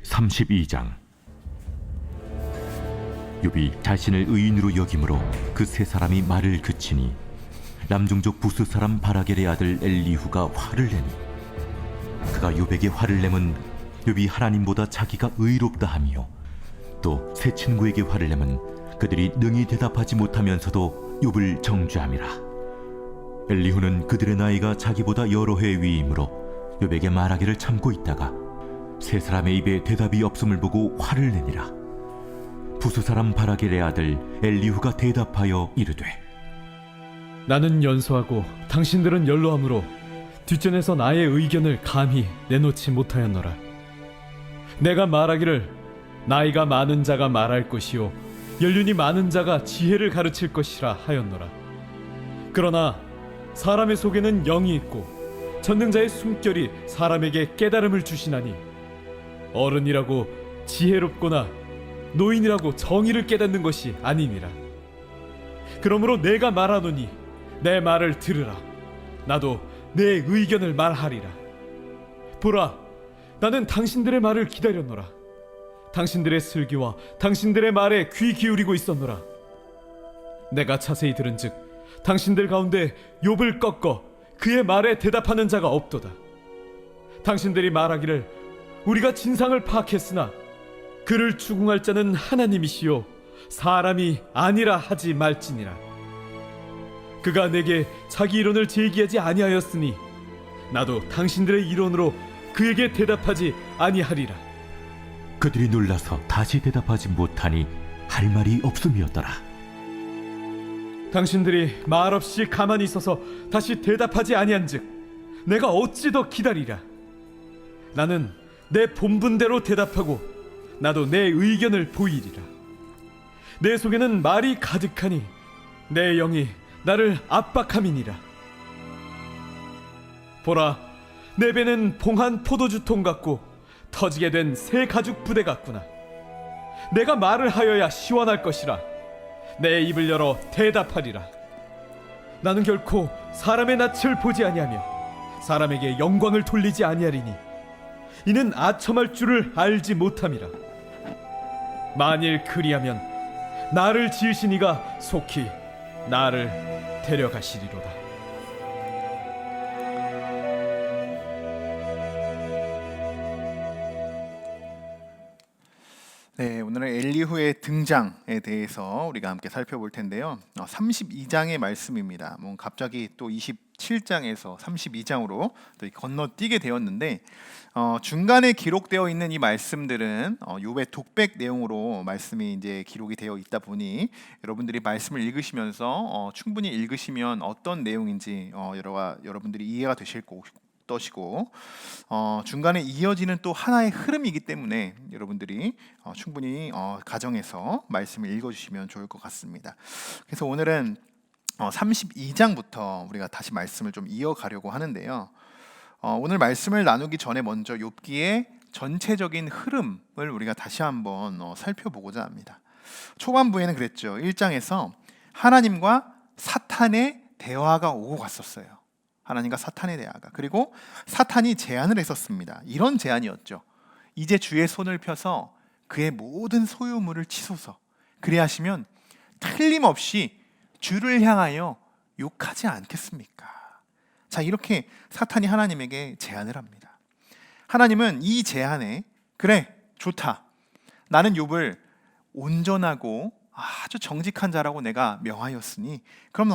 32장. 욥이 자신을 의인으로 여김으로 그 세 사람이 말을 그치니 남종족 부스 사람 바라겔의 아들 엘리후가 화를 내니 그가 욥에게 화를 내면 욥이 하나님보다 자기가 의롭다 하며 또 세 친구에게 화를 내면 그들이 능히 대답하지 못하면서도 욥을 정죄함이라. 엘리후는 그들의 나이가 자기보다 여러 해 위이므로 욥에게 말하기를 참고 있다가 세 사람의 입에 대답이 없음을 보고 화를 내니라. 부스 사람 바라겔의 아들 엘리후가 대답하여 이르되, 나는 연소하고 당신들은 연로함으로 뒷전에서 나의 의견을 감히 내놓지 못하였노라. 내가 말하기를 나이가 많은 자가 말할 것이요 연륜이 많은 자가 지혜를 가르칠 것이라 하였노라. 그러나 사람의 속에는 영이 있고 전능자의 숨결이 사람에게 깨달음을 주시나니 어른이라고 지혜롭거나 노인이라고 정의를 깨닫는 것이 아니니라. 그러므로 내가 말하노니 내 말을 들으라. 나도 내 의견을 말하리라. 보라, 나는 당신들의 말을 기다렸노라. 당신들의 슬기와 당신들의 말에 귀 기울이고 있었노라. 내가 자세히 들은즉 당신들 가운데 욥을 꺾어 그의 말에 대답하는 자가 없도다. 당신들이 말하기를 우리가 진상을 파악했으나 그를 추궁할 자는 하나님이시요 사람이 아니라 하지 말지니라. 그가 내게 자기 이론을 제기하지 아니하였으니 나도 당신들의 이론으로 그에게 대답하지 아니하리라. 그들이 놀라서 다시 대답하지 못하니 할 말이 없음이었더라. 당신들이 말없이 가만히 있어서 다시 대답하지 아니한즉 내가 어찌 더 기다리랴. 나는 내 본분대로 대답하고 나도 내 의견을 보이리라. 내 속에는 말이 가득하니 내 영이 나를 압박함이니라. 보라, 내 배는 봉한 포도주통 같고 터지게 된 새 가죽 부대 같구나. 내가 말을 하여야 시원할 것이라. 내 입을 열어 대답하리라. 나는 결코 사람의 낯을 보지 아니하며 사람에게 영광을 돌리지 아니하리니 이는 아첨할 줄을 알지 못함이라. 만일 그리하면 나를 지으신 이가 속히 나를 데려가시리로다. 네, 오늘은 엘리후의 등장에 대해서 우리가 함께 살펴볼 텐데요. 32장의 말씀입니다. 갑자기 또 27장에서 32장으로 또 건너뛰게 되었는데 중간에 기록되어 있는 이 말씀들은 욥의 독백 내용으로 말씀이 이제 기록이 되어 있다 보니 여러분들이 말씀을 읽으시면서 충분히 읽으시면 어떤 내용인지 여러분들이 이해가 되실 것이고 중간에 이어지는 또 하나의 흐름이기 때문에 여러분들이 충분히 가정에서 말씀을 읽어주시면 좋을 것 같습니다. 그래서 오늘은 32장부터 우리가 다시 말씀을 좀 이어가려고 하는데요. 오늘 말씀을 나누기 전에 먼저 욥기의 전체적인 흐름을 우리가 다시 한번 살펴보고자 합니다. 초반부에는 그랬죠. 1장에서 하나님과 사탄의 대화가 오고 갔었어요. 하나님과 사탄의 대화가. 그리고 사탄이 제안을 했었습니다. 이런 제안이었죠. 이제 주의 손을 펴서 그의 모든 소유물을 치소서. 그래 하시면 틀림없이 주를 향하여 욕하지 않겠습니까? 자, 이렇게 사탄이 하나님에게 제안을 합니다. 하나님은 이 제안에 그래, 좋다. 나는 욥을 온전하고 아주 정직한 자라고 내가 명하였으니 그럼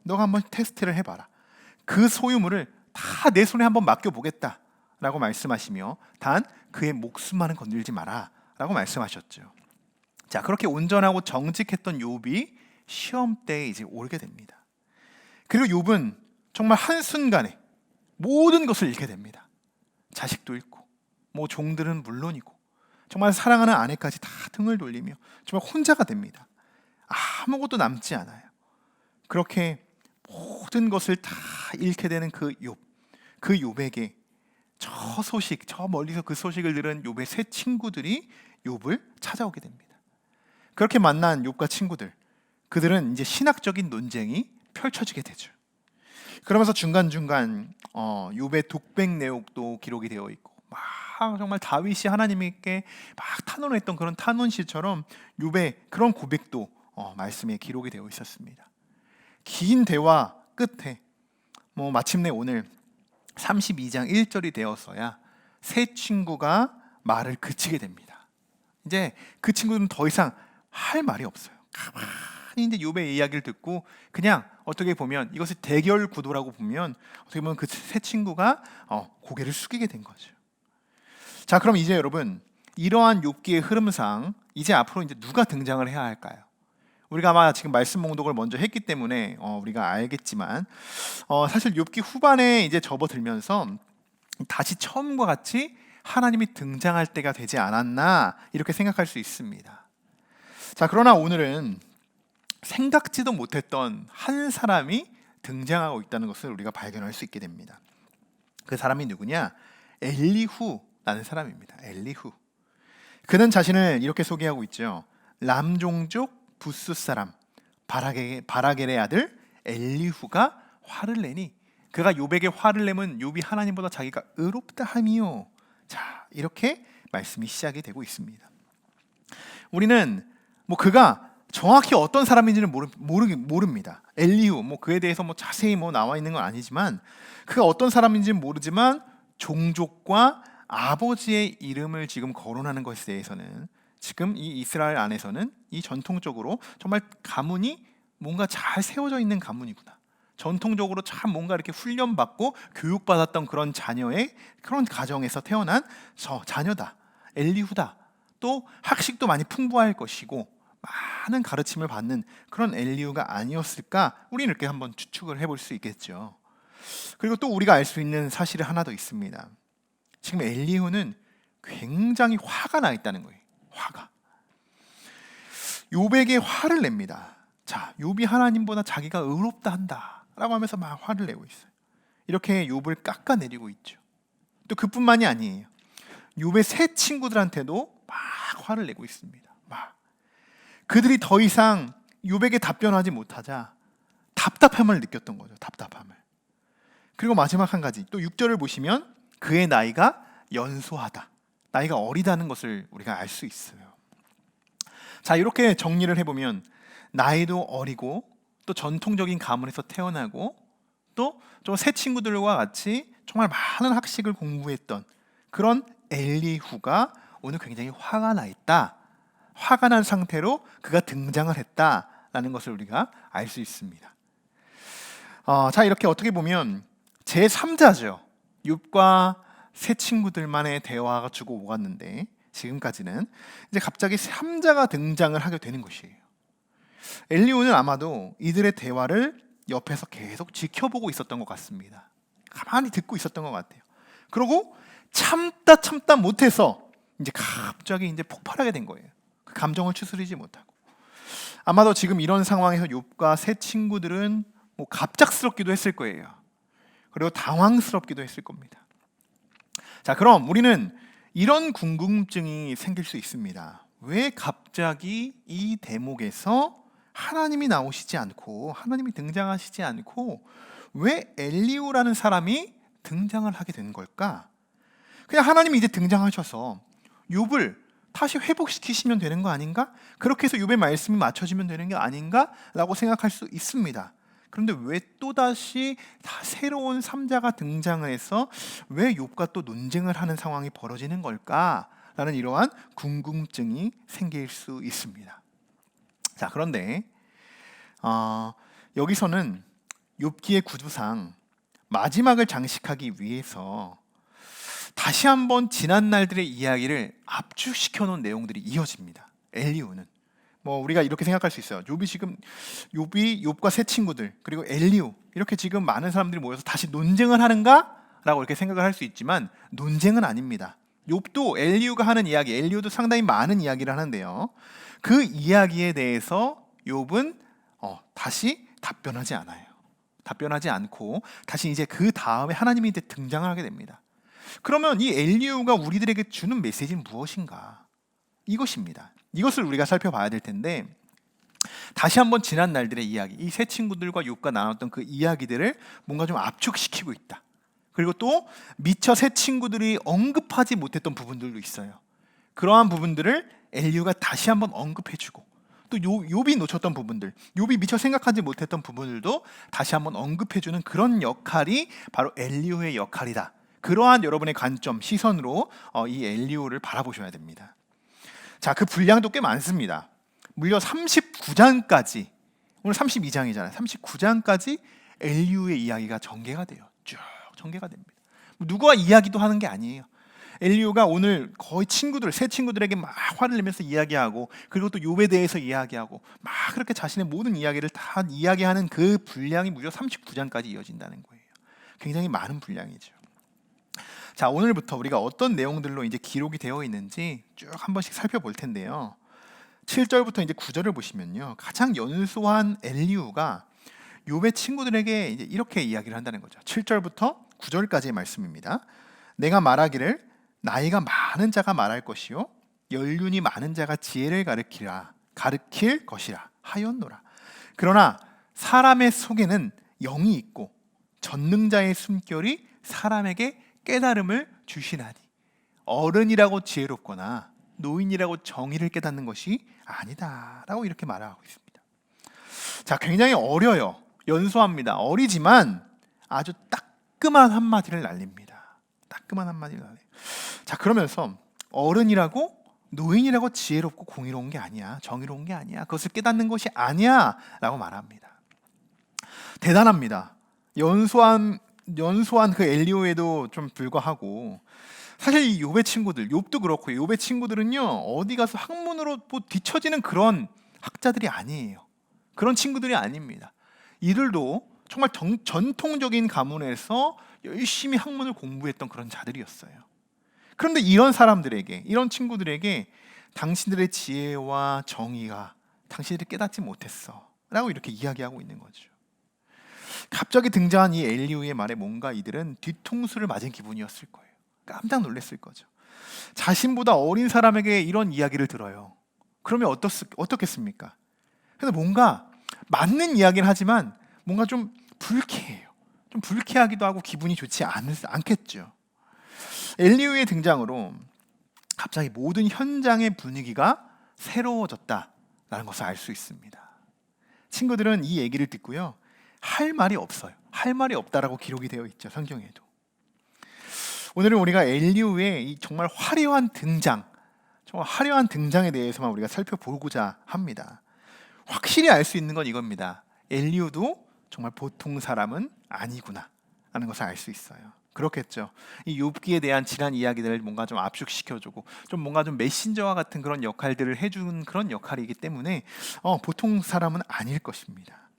너가 한번 테스트를 해봐라. 그 소유물을 다 내 손에 한번 맡겨보겠다 라고 말씀하시며 단 그의 목숨만은 건들지 마라 라고 말씀하셨죠. 자, 그렇게 온전하고 정직했던 욥이 시험 때에 이제 오르게 됩니다. 그리고 욥은 정말 한순간에 모든 것을 잃게 됩니다. 자식도 잃고 종들은 물론이고 정말 사랑하는 아내까지 다 등을 돌리며 정말 혼자가 됩니다. 아무것도 남지 않아요. 그렇게 모든 것을 다 잃게 되는 그 욥에게 저 멀리서 그 소식을 들은 욥의 세 친구들이 욥을 찾아오게 됩니다. 그렇게 만난 욥과 친구들, 그들은 이제 신학적인 논쟁이 펼쳐지게 되죠. 그러면서 중간중간 욥의 독백 내용도 기록이 되어 있고 정말 다윗이 하나님께 막 탄원했던 그런 탄원시처럼 욥의 그런 고백도 말씀에 기록이 되어 있었습니다. 긴 대화 끝에 마침내 오늘 32장 1절이 되어서야 세 친구가 말을 그치게 됩니다. 이제 그 친구들은 더 이상 할 말이 없어요. 가만히 이제 욥의 이야기를 듣고 그냥 어떻게 보면 이것을 대결 구도라고 보면 어떻게 보면 그 세 친구가 고개를 숙이게 된 거죠. 자, 그럼 이제 여러분 이러한 욥기의 흐름상 이제 앞으로 이제 누가 등장을 해야 할까요? 우리가 아마 지금 말씀 봉독을 먼저 했기 때문에 우리가 알겠지만 사실 욥기 후반에 이제 접어들면서 다시 처음과 같이 하나님이 등장할 때가 되지 않았나 이렇게 생각할 수 있습니다. 자, 그러나 오늘은 생각지도 못했던 한 사람이 등장하고 있다는 것을 우리가 발견할 수 있게 됩니다. 그 사람이 누구냐? 엘리후라는 사람입니다. 엘리후. 그는 자신을 이렇게 소개하고 있죠. 람종족 부스 사람 바라겔의 아들 엘리후가 화를 내니 그가 욥에게 화를 내면 욥이 하나님보다 자기가 의롭다 함이요. 자, 이렇게 말씀이 시작이 되고 있습니다. 우리는 그가 정확히 어떤 사람인지는 모릅니다. 엘리후 그에 대해서 자세히 나와 있는 건 아니지만 그가 어떤 사람인지는 모르지만 종족과 아버지의 이름을 지금 거론하는 것에 대해서는 지금 이 이스라엘 안에서는 이 전통적으로 정말 가문이 뭔가 잘 세워져 있는 가문이구나. 전통적으로 참 뭔가 이렇게 훈련받고 교육받았던 그런 자녀의 그런 가정에서 태어난 자녀다. 엘리후다. 또 학식도 많이 풍부할 것이고 많은 가르침을 받는 그런 엘리후가 아니었을까? 우리는 이렇게 한번 추측을 해볼 수 있겠죠. 그리고 또 우리가 알 수 있는 사실이 하나 더 있습니다. 지금 엘리후는 굉장히 화가 나 있다는 거예요. 화가. 욥에게 화를 냅니다. 자, 욥이 하나님보다 자기가 의롭다 한다라고 하면서 막 화를 내고 있어요. 이렇게 욥을 깎아내리고 있죠. 또 그뿐만이 아니에요. 욥의 세 친구들한테도 막 화를 내고 있습니다. 막 그들이 더 이상 욥에게 답변하지 못하자 답답함을 느꼈던 거죠. 답답함을. 그리고 마지막 한 가지 또 6절을 보시면 그의 나이가 연소하다. 나이가 어리다는 것을 우리가 알 수 있어요. 자, 이렇게 정리를 해보면 나이도 어리고 또 전통적인 가문에서 태어나고 또 좀 새 친구들과 같이 정말 많은 학식을 공부했던 그런 엘리후가 오늘 굉장히 화가 나 있다. 화가 난 상태로 그가 등장을 했다라는 것을 우리가 알 수 있습니다. 자, 이렇게 어떻게 보면 제3자죠. 욥과 새 친구들만의 대화가 주고 오갔는데 지금까지는 이제 갑자기 3자가 등장을 하게 되는 것이에요. 엘리후는 아마도 이들의 대화를 옆에서 계속 지켜보고 있었던 것 같습니다. 가만히 듣고 있었던 것 같아요. 그리고 참다 못해서 이제 갑자기 이제 폭발하게 된 거예요. 그 감정을 추스리지 못하고. 아마도 지금 이런 상황에서 욥과 새 친구들은 갑작스럽기도 했을 거예요. 그리고 당황스럽기도 했을 겁니다. 자, 그럼 우리는 이런 궁금증이 생길 수 있습니다. 왜 갑자기 이 대목에서 하나님이 나오시지 않고 하나님이 등장하시지 않고 왜 엘리후라는 사람이 등장을 하게 된 걸까? 그냥 하나님이 이제 등장하셔서 욥을 다시 회복시키시면 되는 거 아닌가? 그렇게 해서 욥의 말씀이 맞춰지면 되는 게 아닌가라고 생각할 수 있습니다. 그런데 왜 또다시 새로운 3자가 등장을 해서 왜 욥과 또 논쟁을 하는 상황이 벌어지는 걸까라는 이러한 궁금증이 생길 수 있습니다. 자, 그런데 여기서는 욥기의 구조상 마지막을 장식하기 위해서 다시 한번 지난 날들의 이야기를 압축시켜 놓은 내용들이 이어집니다. 엘리후는 우리가 이렇게 생각할 수 있어요. 욥과 새 친구들 그리고 엘리후 이렇게 지금 많은 사람들이 모여서 다시 논쟁을 하는가라고 이렇게 생각을 할 수 있지만 논쟁은 아닙니다. 욥도 엘리후가 하는 이야기, 엘리후도 상당히 많은 이야기를 하는데요. 그 이야기에 대해서 욥은 다시 답변하지 않아요. 답변하지 않고 다시 이제 그 다음에 하나님이 이제 등장을 하게 됩니다. 그러면 이 엘리후가 우리들에게 주는 메시지는 무엇인가? 이것입니다. 이것을 우리가 살펴봐야 될 텐데 다시 한번 지난 날들의 이야기, 이 세 친구들과 욥과 나눴던 그 이야기들을 뭔가 좀 압축시키고 있다. 그리고 또 미처 새 친구들이 언급하지 못했던 부분들도 있어요. 그러한 부분들을 엘리후가 다시 한번 언급해주고, 또 욥이 놓쳤던 부분들, 욥이 미처 생각하지 못했던 부분들도 다시 한번 언급해주는 그런 역할이 바로 엘리후의 역할이다. 그러한 여러분의 관점, 시선으로 이 엘리후를 바라보셔야 됩니다. 자, 그 분량도 꽤 많습니다. 무려 39장까지, 오늘 32장이잖아요. 39장까지 엘리후의 이야기가 전개가 돼요. 쭉 전개가 됩니다. 누구와 이야기도 하는 게 아니에요. 엘리후가 오늘 거의 새 친구들에게 막 화를 내면서 이야기하고, 그리고 또 욥에 대해서 이야기하고, 막 그렇게 자신의 모든 이야기를 다 이야기하는 그 분량이 무려 39장까지 이어진다는 거예요. 굉장히 많은 분량이죠. 자, 오늘부터 우리가 어떤 내용들로 이제 기록이 되어 있는지 쭉 한 번씩 살펴볼 텐데요. 7절부터 이제 9절을 보시면요, 가장 연소한 엘리후가 욥의 친구들에게 이제 이렇게 이야기를 한다는 거죠. 7절부터 9절까지의 말씀입니다. 내가 말하기를 나이가 많은 자가 말할 것이요 연륜이 많은 자가 지혜를 가르칠 것이라 하였노라. 그러나 사람의 속에는 영이 있고 전능자의 숨결이 사람에게 깨달음을 주시나니 어른이라고 지혜롭거나 노인이라고 정의를 깨닫는 것이 아니다 라고 이렇게 말하고 있습니다. 자, 굉장히 어려요. 연소합니다. 어리지만 아주 따끔한 한마디를 날립니다. 따끔한 한마디를 날려요. 자, 그러면서 어른이라고 노인이라고 지혜롭고 공의로운 게 아니야, 정의로운 게 아니야, 그것을 깨닫는 것이 아니야 라고 말합니다. 대단합니다. 연소한 그 엘리후에도 좀 불과하고, 사실 이 욥의 친구들, 욥도 그렇고 욥의 친구들은요, 어디 가서 학문으로 뭐 뒤처지는 그런 학자들이 아니에요. 그런 친구들이 아닙니다. 이들도 정말 전통적인 가문에서 열심히 학문을 공부했던 그런 자들이었어요. 그런데 이런 사람들에게, 이런 친구들에게 당신들의 지혜와 정의가 당신들이 깨닫지 못했어 라고 이렇게 이야기하고 있는 거죠. 갑자기 등장한 이 엘리후의 말에 뭔가 이들은 뒤통수를 맞은 기분이었을 거예요. 깜짝 놀랐을 거죠. 자신보다 어린 사람에게 이런 이야기를 들어요. 그러면 어떻겠습니까? 그래서 뭔가 맞는 이야기를 하지만 뭔가 좀 불쾌해요. 좀 불쾌하기도 하고 기분이 좋지 않겠죠. 엘리후의 등장으로 갑자기 모든 현장의 분위기가 새로워졌다라는 것을 알 수 있습니다. 친구들은 이 얘기를 듣고요, 할 말이 없어요. 할 말이 없다라고 기록이 되어 있죠, 성경에도. 오늘은 우리가 엘리후의 이 정말 화려한 등장에 대해서만 우리가 살펴보고자 합니다. 확실히 알 수 있는 건 이겁니다. 엘리후도 정말 보통 사람은 아니구나 라는 것을 알 수 있어요. 그렇겠죠. 이 욥기에 대한 지난 이야기들을 뭔가 좀 압축시켜주고, 좀 뭔가 좀 메신저와 같은 그런 역할들을 해주는 그런 역할이기 때문에 보통 사람은 아닐 것입니다.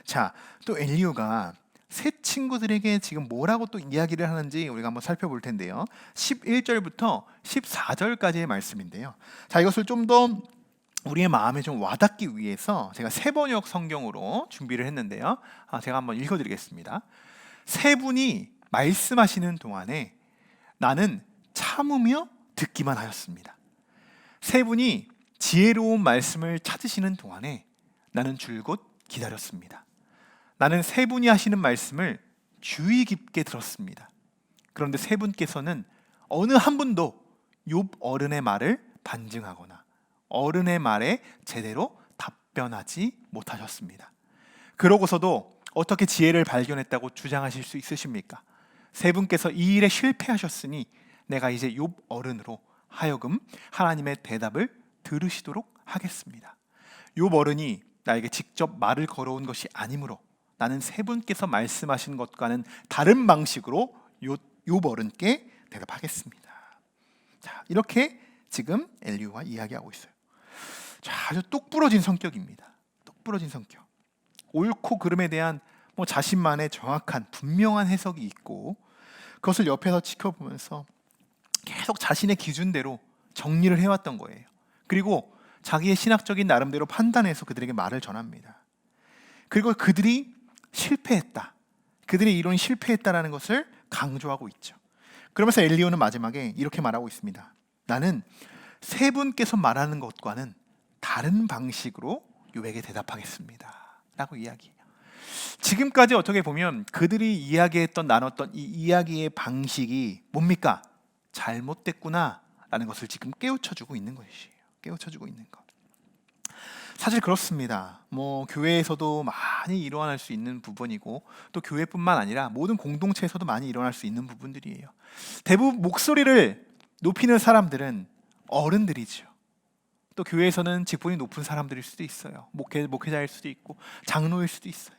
자, 또 엘리후가 새 친구들에게 지금 뭐라고 또 이야기를 하는지 우리가 한번 살펴볼 텐데요. 11절부터 14절까지의 말씀인데요. 자, 이것을 좀 더 우리의 마음에 좀 와닿기 위해서 제가 세 번역 성경으로 준비를 했는데요. 제가 한번 읽어드리겠습니다. 세 분이 말씀하시는 동안에 나는 참으며 듣기만 하였습니다. 세 분이 지혜로운 말씀을 찾으시는 동안에 나는 줄곧 기다렸습니다. 나는 세 분이 하시는 말씀을 주의 깊게 들었습니다. 그런데 세 분께서는 어느 한 분도 욥 어른의 말을 반증하거나 어른의 말에 제대로 답변하지 못하셨습니다. 그러고서도 어떻게 지혜를 발견했다고 주장하실 수 있으십니까? 세 분께서 이 일에 실패하셨으니 내가 이제 욥 어른으로 하여금 하나님의 대답을 들으시도록 하겠습니다. 욥 어른이 나에게 직접 말을 걸어온 것이 아니므로 나는 세 분께서 말씀하신 것과는 다른 방식으로 욥 어른께 대답하겠습니다. 자, 이렇게 지금 엘리후와 이야기하고 있어요. 자, 아주 똑부러진 성격입니다. 똑부러진 성격. 옳고 그름에 대한 자신만의 정확한 분명한 해석이 있고, 그것을 옆에서 지켜보면서 계속 자신의 기준대로 정리를 해왔던 거예요. 그리고 자기의 신학적인 나름대로 판단해서 그들에게 말을 전합니다. 그리고 그들이 실패했다, 그들의 이론이 실패했다라는 것을 강조하고 있죠. 그러면서 엘리후는 마지막에 이렇게 말하고 있습니다. 나는 세 분께서 말하는 것과는 다른 방식으로 욥에게 대답하겠습니다 라고 이야기해요. 지금까지 어떻게 보면 그들이 이야기했던 나눴던 이 이야기의 방식이 뭡니까? 잘못됐구나라는 것을 지금 깨우쳐주고 있는 것이에요. 깨우쳐주고 있는 것. 사실 그렇습니다. 교회에서도 많이 일어날 수 있는 부분이고 또 교회뿐만 아니라 모든 공동체에서도 많이 일어날 수 있는 부분들이에요. 대부분 목소리를 높이는 사람들은 어른들이죠. 또 교회에서는 직분이 높은 사람들일 수도 있어요. 목회자일 수도 있고 장로일 수도 있어요.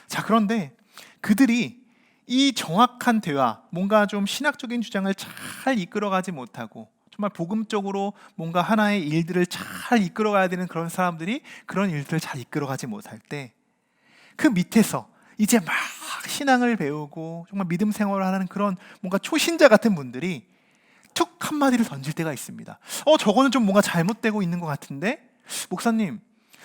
자, 그런데 그들이 이 정확한 대화, 뭔가 좀 신학적인 주장을 잘 이끌어가지 못하고 정말 복음적으로 뭔가 하나의 일들을 잘 이끌어가야 되는 그런 사람들이 그런 일들을 잘 이끌어가지 못할 때 그 밑에서 이제 막 신앙을 배우고 정말 믿음 생활을 하는 그런 뭔가 초신자 같은 분들이 툭 한마디를 던질 때가 있습니다. 저거는 좀 뭔가 잘못되고 있는 것 같은데? 목사님,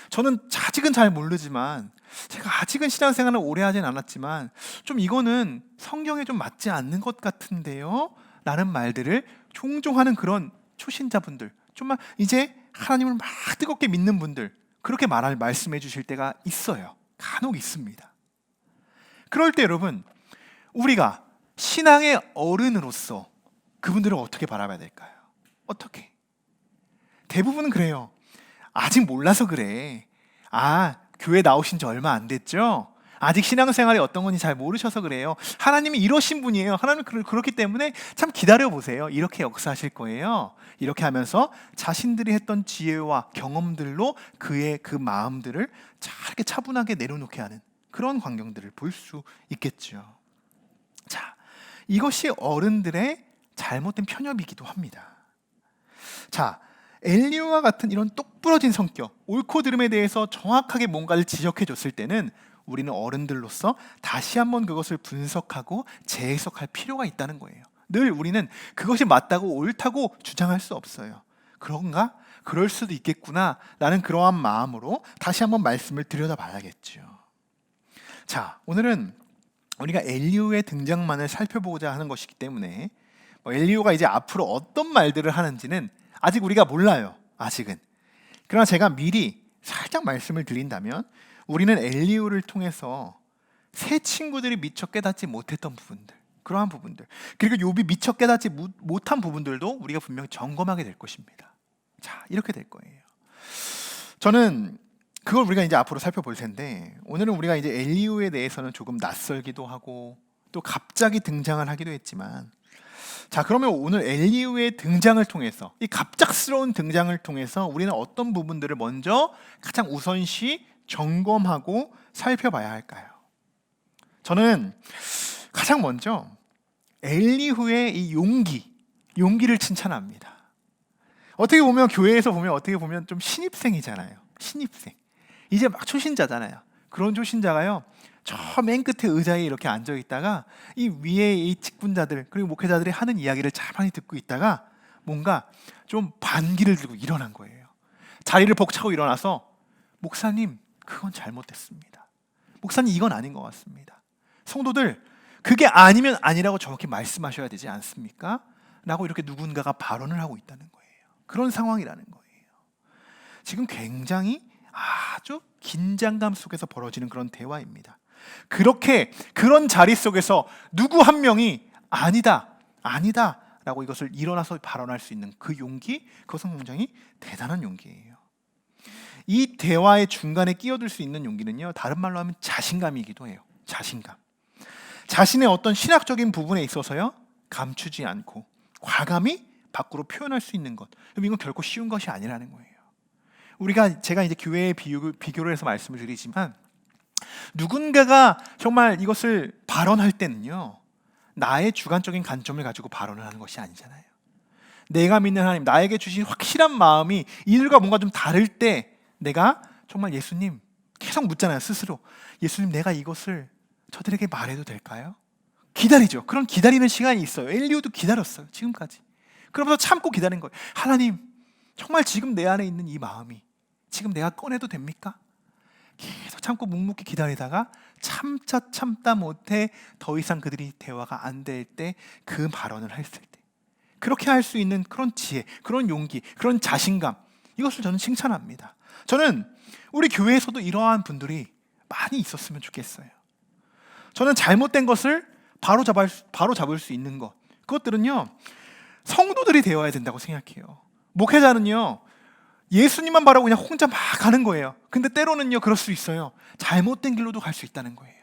저는 아직은 잘 모르지만 제가 아직은 신앙생활을 오래 하진 않았지만 좀 이거는 성경에 좀 맞지 않는 것 같은데요? 라는 말들을 종종 하는 그런 초신자분들, 정말 이제 하나님을 막 뜨겁게 믿는 분들, 그렇게 말씀해 주실 때가 있어요. 간혹 있습니다. 그럴 때 여러분, 우리가 신앙의 어른으로서 그분들을 어떻게 바라봐야 될까요? 어떻게? 대부분은 그래요. 아직 몰라서 그래. 교회 나오신 지 얼마 안 됐죠? 아직 신앙생활이 어떤 건지 잘 모르셔서 그래요. 하나님이 이러신 분이에요. 하나님 그렇기 때문에 참 기다려보세요. 이렇게 역사하실 거예요. 이렇게 하면서 자신들이 했던 지혜와 경험들로 그의 그 마음들을 이렇게 차분하게 내려놓게 하는 그런 광경들을 볼 수 있겠죠. 자, 이것이 어른들의 잘못된 편협이기도 합니다. 자, 엘리야와 같은 이런 똑부러진 성격, 옳고 그름에 대해서 정확하게 뭔가를 지적해 줬을 때는 우리는 어른들로서 다시 한번 그것을 분석하고 재해석할 필요가 있다는 거예요. 늘 우리는 그것이 맞다고 옳다고 주장할 수 없어요. 그런가? 그럴 수도 있겠구나 라는 그러한 마음으로 다시 한번 말씀을 들여다봐야겠죠. 자, 오늘은 우리가 엘리야의 등장만을 살펴보고자 하는 것이기 때문에 엘리야가 이제 앞으로 어떤 말들을 하는지는 아직 우리가 몰라요. 아직은. 그러나 제가 미리 살짝 말씀을 드린다면 우리는 엘리야를 통해서 새 친구들이 미처 깨닫지 못했던 부분들, 그러한 부분들, 그리고 욥이 미처 깨닫지 못한 부분들도 우리가 분명히 점검하게 될 것입니다. 자, 이렇게 될 거예요. 저는 그걸 우리가 이제 앞으로 살펴볼 텐데, 오늘은 우리가 이제 엘리야에 대해서는 조금 낯설기도 하고 또 갑자기 등장을 하기도 했지만, 자, 그러면 오늘 엘리야의 등장을 통해서, 이 갑작스러운 등장을 통해서 우리는 어떤 부분들을 먼저 가장 우선시 점검하고 살펴봐야 할까요? 저는 가장 먼저 엘리후의 이 용기를 칭찬합니다. 어떻게 보면 교회에서 보면 어떻게 보면 좀 신입생이잖아요. 신입생. 이제 막 초신자잖아요. 그런 초신자가요, 저 맨 끝에 의자에 이렇게 앉아 있다가 이 위에 이 직분자들 그리고 목회자들이 하는 이야기를 가만히 듣고 있다가 뭔가 좀 반기를 들고 일어난 거예요. 자리를 벅차고 일어나서 목사님, 그건 잘못됐습니다. 목사님, 이건 아닌 것 같습니다. 성도들, 그게 아니면 아니라고 정확히 말씀하셔야 되지 않습니까? 라고 이렇게 누군가가 발언을 하고 있다는 거예요. 그런 상황이라는 거예요. 지금 굉장히 아주 긴장감 속에서 벌어지는 그런 대화입니다. 그런 자리 속에서 누구 한 명이 아니다 라고 이것을 일어나서 발언할 수 있는 그 용기, 그것은 굉장히 대단한 용기예요. 이 대화의 중간에 끼어들 수 있는 용기는요, 다른 말로 하면 자신감이기도 해요. 자신감. 자신의 어떤 신학적인 부분에 있어서요, 감추지 않고 과감히 밖으로 표현할 수 있는 것. 이건 결코 쉬운 것이 아니라는 거예요. 제가 이제 교회의 비교를 해서 말씀을 드리지만, 누군가가 정말 이것을 발언할 때는요, 나의 주관적인 관점을 가지고 발언을 하는 것이 아니잖아요. 내가 믿는 하나님, 나에게 주신 확실한 마음이 이들과 뭔가 좀 다를 때 내가 정말 예수님, 계속 묻잖아요, 스스로. 예수님, 내가 이것을 저들에게 말해도 될까요? 기다리죠. 그런 기다리는 시간이 있어요. 엘리야도 기다렸어요, 지금까지. 그러면서 참고 기다린 거예요. 하나님, 정말 지금 내 안에 있는 이 마음이 지금 내가 꺼내도 됩니까? 계속 참고 묵묵히 기다리다가 참다 못해 더 이상 그들이 대화가 안 될 때 그 발언을 했을 때, 그렇게 할 수 있는 그런 지혜, 그런 용기, 그런 자신감, 이것을 저는 칭찬합니다. 저는 우리 교회에서도 이러한 분들이 많이 있었으면 좋겠어요. 저는 잘못된 것을 바로 잡을 수 있는 것, 그것들은요 성도들이 되어야 된다고 생각해요. 목회자는요 예수님만 바라고 그냥 혼자 막 가는 거예요. 근데 때로는요 그럴 수 있어요. 잘못된 길로도 갈 수 있다는 거예요.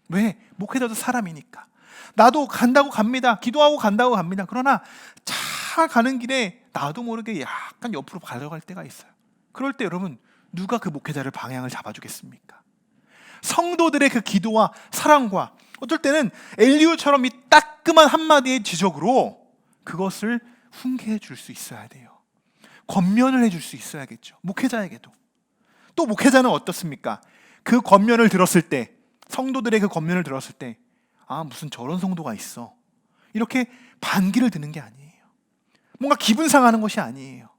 왜? 목회자도 사람이니까. 나도 간다고 갑니다. 기도하고 간다고 갑니다. 그러나 잘 가는 길에 나도 모르게 약간 옆으로 가려갈 때가 있어요. 그럴 때 여러분 누가 그 목회자를 방향을 잡아주겠습니까? 성도들의 그 기도와 사랑과 어떨 때는 엘리후처럼 이 따끔한 한마디의 지적으로 그것을 훈계해 줄 수 있어야 돼요. 권면을 해줄 수 있어야겠죠. 목회자에게도. 또 목회자는 어떻습니까? 그 권면을 들었을 때, 성도들의 그 권면을 들었을 때, 아 무슨 저런 성도가 있어, 이렇게 반기를 드는 게 아니에요. 뭔가 기분 상하는 것이 아니에요.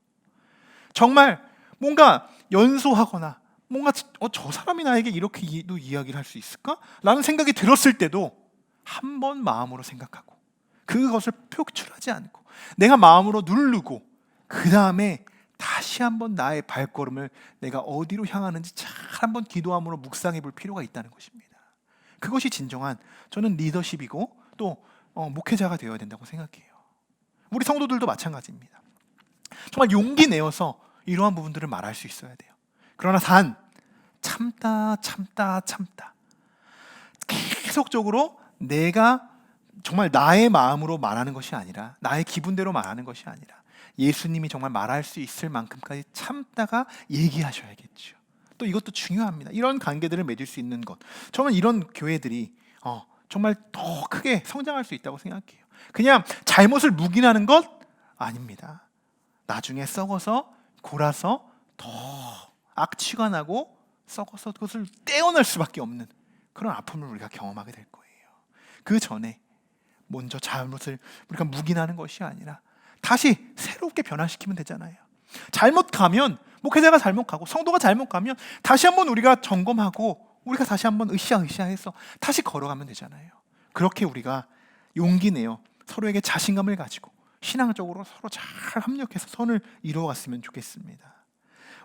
정말 뭔가 연소하거나 뭔가 저 사람이 나에게 이렇게도 이야기를 할 수 있을까? 라는 생각이 들었을 때도 한 번 마음으로 생각하고 그것을 표출하지 않고 내가 마음으로 누르고 그 다음에 다시 한번 나의 발걸음을 내가 어디로 향하는지 잘 한번 기도함으로 묵상해 볼 필요가 있다는 것입니다. 그것이 진정한 저는 리더십이고 또 목회자가 되어야 된다고 생각해요. 우리 성도들도 마찬가지입니다. 정말 용기 내어서 이러한 부분들을 말할 수 있어야 돼요. 그러나 참다 계속적으로 내가 정말 나의 마음으로 말하는 것이 아니라 나의 기분대로 말하는 것이 아니라 예수님이 정말 말할 수 있을 만큼까지 참다가 얘기하셔야겠죠. 또 이것도 중요합니다. 이런 관계들을 맺을 수 있는 것, 저는 이런 교회들이 정말 더 크게 성장할 수 있다고 생각해요. 그냥 잘못을 묵인하는 것 아닙니다. 나중에 썩어서 골아서 더 악취가 나고 썩어서 그것을 떼어낼 수밖에 없는 그런 아픔을 우리가 경험하게 될 거예요. 그 전에 먼저 잘못을 우리가 묵인하는 것이 아니라 다시 새롭게 변화시키면 되잖아요. 잘못 가면 목회자가 잘못 가고 성도가 잘못 가면 다시 한번 우리가 점검하고 우리가 다시 한번 으쌰으쌰해서 다시 걸어가면 되잖아요. 그렇게 우리가 용기 내어 서로에게 자신감을 가지고 신앙적으로 서로 잘 합력해서 선을 이루어갔으면 좋겠습니다.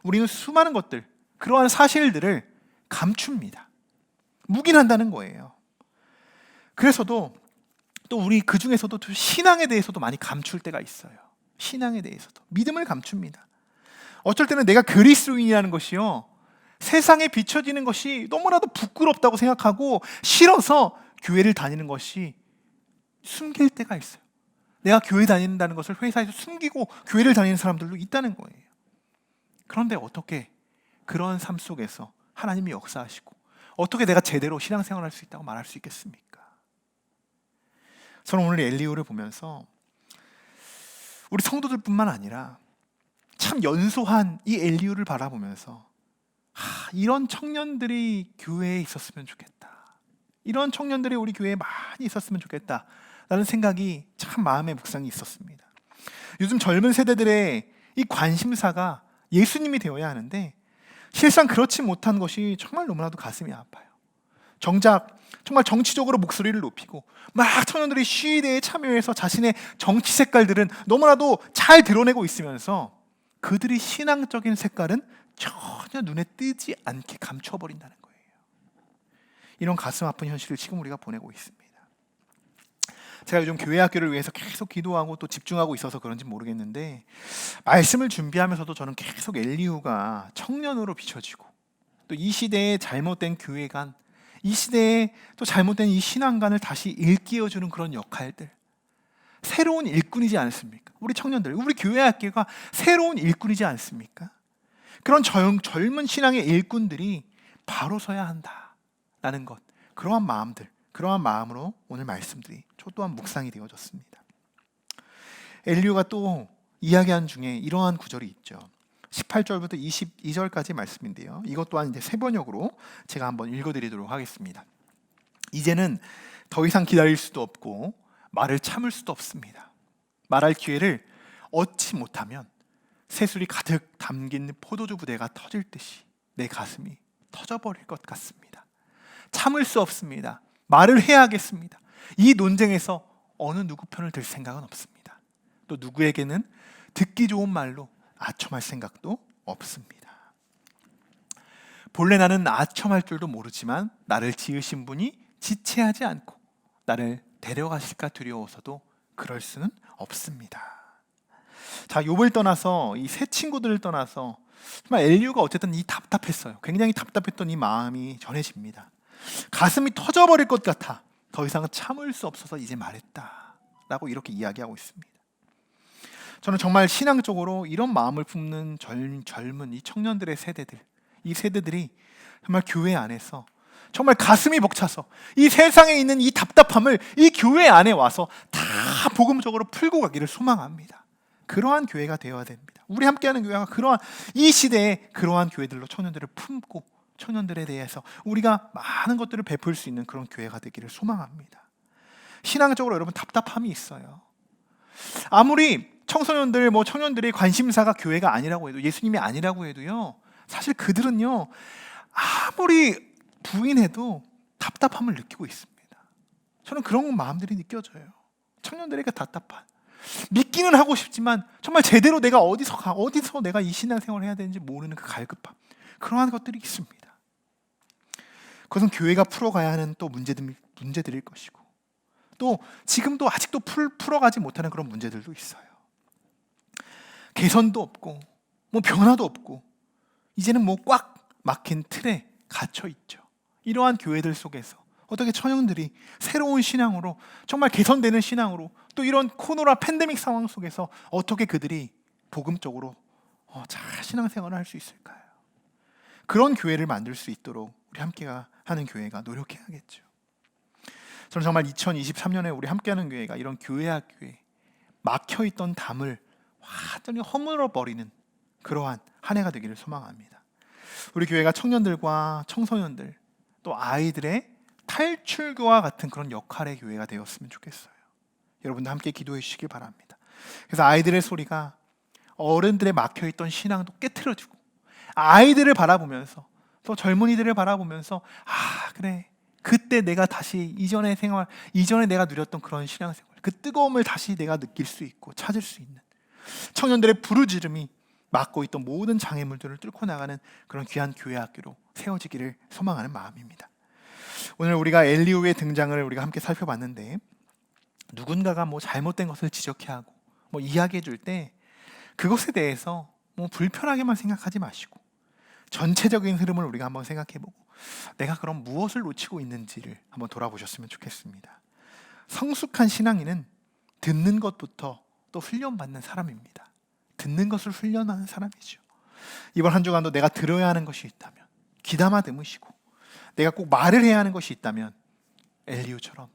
우리는 수많은 것들, 그러한 사실들을 감춥니다. 묵인한다는 거예요. 그래서도 또 우리 그 중에서도 신앙에 대해서도 많이 감출 때가 있어요. 신앙에 대해서도 믿음을 감춥니다. 어쩔 때는 내가 그리스도인이라는 것이요 세상에 비춰지는 것이 너무나도 부끄럽다고 생각하고 싫어서 교회를 다니는 것이 숨길 때가 있어요. 내가 교회 다닌다는 것을 회사에서 숨기고 교회를 다니는 사람들도 있다는 거예요. 그런데 어떻게 그런 삶 속에서 하나님이 역사하시고 어떻게 내가 제대로 신앙생활을 할 수 있다고 말할 수 있겠습니까? 저는 오늘 엘리후를 보면서 우리 성도들뿐만 아니라 참 연소한 이 엘리후를 바라보면서 이런 청년들이 교회에 있었으면 좋겠다. 이런 청년들이 우리 교회에 많이 있었으면 좋겠다 라는 생각이 참 마음의 묵상이 있었습니다. 요즘 젊은 세대들의 이 관심사가 예수님이 되어야 하는데 실상 그렇지 못한 것이 정말 너무나도 가슴이 아파요. 정작 정말 정치적으로 목소리를 높이고 막 청년들이 시위대에 참여해서 자신의 정치 색깔들은 너무나도 잘 드러내고 있으면서 그들이 신앙적인 색깔은 전혀 눈에 띄지 않게 감춰버린다는 거예요. 이런 가슴 아픈 현실을 지금 우리가 보내고 있습니다. 제가 요즘 교회 학교를 위해서 계속 기도하고 또 집중하고 있어서 그런지 모르겠는데 말씀을 준비하면서도 저는 계속 엘리후가 청년으로 비춰지고 또 이 시대의 잘못된 교회관, 이 시대에 또 잘못된 이 신앙관을 다시 일깨워주는 그런 역할들, 새로운 일꾼이지 않습니까? 우리 청년들, 우리 교회 학교가 새로운 일꾼이지 않습니까? 그런 젊은 신앙의 일꾼들이 바로 서야 한다라는 것, 그러한 마음들, 그러한 마음으로 오늘 말씀들이 초또한 묵상이 되어졌습니다. 엘리후가 또 이야기한 중에 이러한 구절이 있죠. 18절부터 22절까지 말씀인데요. 이것 또한 이제 세 번역으로 제가 한번 읽어드리도록 하겠습니다. 이제는 더 이상 기다릴 수도 없고 말을 참을 수도 없습니다. 말할 기회를 얻지 못하면 새술이 가득 담긴 포도주 부대가 터질 듯이 내 가슴이 터져버릴 것 같습니다. 참을 수 없습니다. 말을 해야겠습니다. 이 논쟁에서 어느 누구 편을 들 생각은 없습니다. 또 누구에게는 듣기 좋은 말로 아첨할 생각도 없습니다. 본래 나는 아첨할 줄도 모르지만 나를 지으신 분이 지체하지 않고 나를 데려가실까 두려워서도 그럴 수는 없습니다. 자, 욥을 떠나서 이 세 친구들을 떠나서 정말 엘리후가 어쨌든 이 답답했어요. 굉장히 답답했던 이 마음이 전해집니다. 가슴이 터져버릴 것 같아. 더 이상 참을 수 없어서 이제 말했다 라고 이렇게 이야기하고 있습니다. 저는 정말 신앙적으로 이런 마음을 품는 젊은 이 청년들의 세대들, 이 세대들이 정말 교회 안에서 정말 가슴이 벅차서 이 세상에 있는 이 답답함을 이 교회 안에 와서 다 복음적으로 풀고 가기를 소망합니다. 그러한 교회가 되어야 됩니다. 우리 함께하는 교회가 그러한 이 시대에 그러한 교회들로 청년들을 품고 청년들에 대해서 우리가 많은 것들을 베풀 수 있는 그런 교회가 되기를 소망합니다. 신앙적으로 여러분 답답함이 있어요. 아무리 청소년들, 청년들의 관심사가 교회가 아니라고 해도, 예수님이 아니라고 해도요, 사실 그들은요, 아무리 부인해도 답답함을 느끼고 있습니다. 저는 그런 마음들이 느껴져요. 청년들에게 답답한, 믿기는 하고 싶지만 정말 제대로 내가 어디서 내가 이 신앙생활을 해야 되는지 모르는 그 갈급함, 그러한 것들이 있습니다. 그것은 교회가 풀어가야 하는 또 문제들일 것이고, 또 지금도 아직도 풀어가지 못하는 그런 문제들도 있어요. 개선도 없고 변화도 없고 이제는 꽉 막힌 틀에 갇혀 있죠. 이러한 교회들 속에서 어떻게 청년들이 새로운 신앙으로, 정말 개선되는 신앙으로, 또 이런 코로나 팬데믹 상황 속에서 어떻게 그들이 복음적으로 잘 신앙생활을 할 수 있을까요? 그런 교회를 만들 수 있도록 우리 함께 하는 교회가 노력해야겠죠. 저는 정말 2023년에 우리 함께하는 교회가 이런 교회와 교회, 막혀있던 담을 완전히 허물어버리는 그러한 한 해가 되기를 소망합니다. 우리 교회가 청년들과 청소년들, 또 아이들의 탈출교와 같은 그런 역할의 교회가 되었으면 좋겠어요. 여러분들 함께 기도해 주시길 바랍니다. 그래서 아이들의 소리가 어른들의 막혀있던 신앙도 깨트려주고, 아이들을 바라보면서, 또 젊은이들을 바라보면서, 그래, 그때 내가 다시 이전에 내가 누렸던 그런 신앙생활, 그 뜨거움을 다시 내가 느낄 수 있고 찾을 수 있는, 청년들의 부르짖음이 막고 있던 모든 장애물들을 뚫고 나가는 그런 귀한 교회 학교로 세워지기를 소망하는 마음입니다. 오늘 우리가 엘리후의 등장을 우리가 함께 살펴봤는데, 누군가가 잘못된 것을 지적해 하고 이야기해 줄 때 그것에 대해서 불편하게만 생각하지 마시고 전체적인 흐름을 우리가 한번 생각해 보고 내가 그럼 무엇을 놓치고 있는지를 한번 돌아보셨으면 좋겠습니다. 성숙한 신앙인은 듣는 것부터 또 훈련받는 사람입니다. 듣는 것을 훈련하는 사람이죠. 이번 한 주간도 내가 들어야 하는 것이 있다면 귀담아 들으시고, 내가 꼭 말을 해야 하는 것이 있다면 엘리후처럼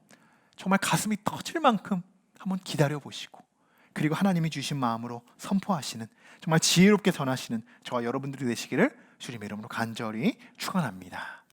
정말 가슴이 터질 만큼 한번 기다려 보시고, 그리고 하나님이 주신 마음으로 선포하시는, 정말 지혜롭게 전하시는 저와 여러분들이 되시기를 주님의 이름으로 간절히 축원합니다.